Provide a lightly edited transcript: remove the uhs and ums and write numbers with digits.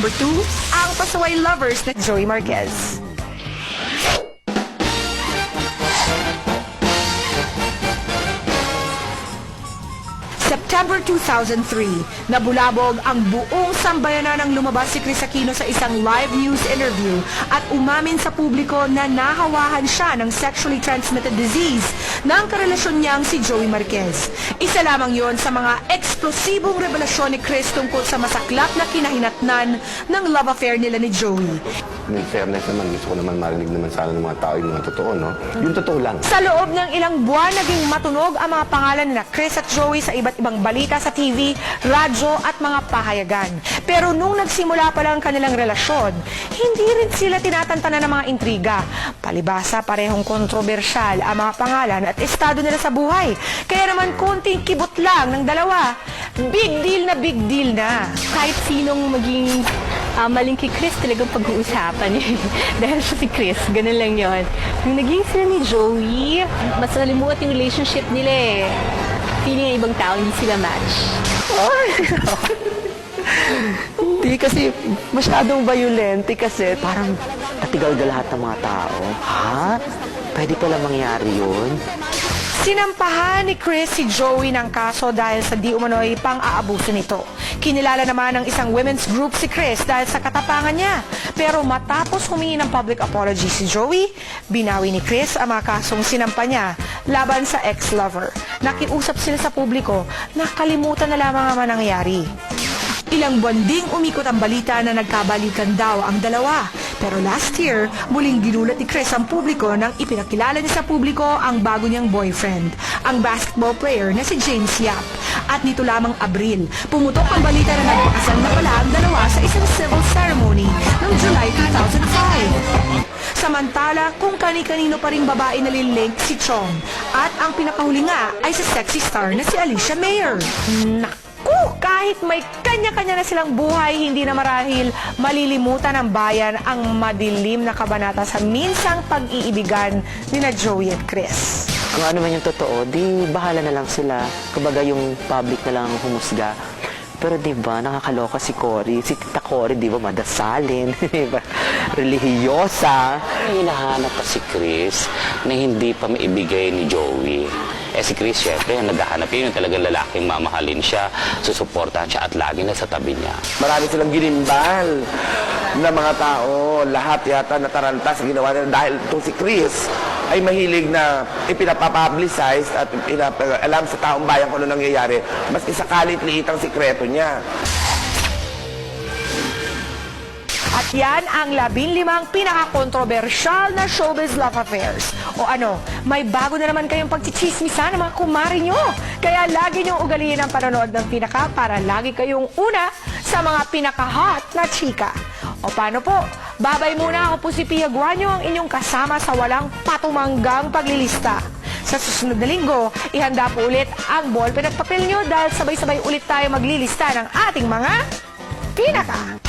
number 2, ang pasaway lovers na Joey Marquez. September 2003, nabulabog ang buong sambayanan nang lumabas si Kris Aquino sa isang live news interview at umamin sa publiko na nahawahan siya ng sexually transmitted disease ng karelasyon niyang si Joey Marquez. Isa lamang yon sa mga eksplosibong revelasyon ni Kris tungkol sa masaklap na kinahinatnan ng love affair nila ni Joey. In fairness naman, gusto ko naman marinig naman sana ng mga tao yung mga totoo, no? Yung totoo lang. Sa loob ng ilang buwan, naging matunog ang mga pangalan nila Kris at Joey sa iba't ibang balita sa TV, radyo at mga pahayagan. Pero nung nagsimula pa lang kanilang relasyon, hindi rin sila tinatantanan ng mga intriga. Palibasa, parehong kontrobersyal ang mga pangalan at estado nila sa buhay. Kaya naman konting kibot lang ng dalawa, big deal na. Kahit sinong maging maling kay Kris, talagang pag-uusapan yun. Dahil siya si Kris, ganun lang yun. Nung naging sila ni Joey, mas nalimuot yung relationship nila eh. Feeling ng ibang tao, hindi sila match. Hindi kasi masyadong violente kasi parang natigal-gal lahat ng mga tao. Ha? Pwede pala mangyari yun? Sinampahan ni Kris si Joey ng kaso dahil sa di umano'y pang-aabuso nito. Kinilala naman ng isang women's group si Kris dahil sa katapangan niya. Pero matapos humingi ng public apology si Joey, binawi ni Kris ang mga kasong sinampa niya laban sa ex-lover. Nakiusap sila sa publiko na kalimutan na lamang ang nangyari. Ilang buwan ding umikot ang balita na nagkabalikan daw ang dalawa. Pero last year, muling ginulat ni Kris ang publiko nang ipinakilala niya sa publiko ang bago niyang boyfriend, ang basketball player na si James Yap. At nito lamang Abril, pumutok ang balita na nagpakasal na pala ang dalawa sa isang civil ceremony noong July 2005. Samantala, kung kani-kanino pa ring babae na lilink si Chong. At ang pinakahuli nga ay sa sexy star na si Alicia Mayer. Kahit may kanya-kanya na silang buhay, hindi na marahil malilimutan ng bayan ang madilim na kabanata sa minsang pag-iibigan ni na Joey at Kris. Kung ano man yung totoo, di bahala na lang sila. Kumbaga yung public na lang ang humusga. Pero di ba nakakaloka si Cory, si Tita Cory, di ba madasalin, relihiyosa. May hinahanap pa si Kris na hindi pa maibigay ni Joey. Eh si Kris, syempre, naghahanap yun yung talagang lalaking mamahalin siya, susuportahan siya at lagi na sa tabi niya. Marami silang ginimbal na mga tao, lahat yata nataranta sa ginawa nila dahil itong si Kris ay mahilig na ipinapapublicize at alam sa taong bayan kung ano nangyayari, mas isakalit-liit ang sikreto niya. At yan ang 15 pinaka-kontrobersyal na showbiz love affairs. O ano, may bago na naman kayong pagchichismisan ng mga kumari nyo. Kaya lagi nyo ugaliin ang panonood ng Pinaka para lagi kayong una sa mga pinaka-hot na chika. O paano po? Babay muna, ako po si Pia Guanyo, ang inyong kasama sa walang patumanggang paglilista. Sa susunod na linggo, ihanda po ulit ang ballpen at papel nyo dahil sabay-sabay ulit tayo maglilista ng ating mga Pinaka.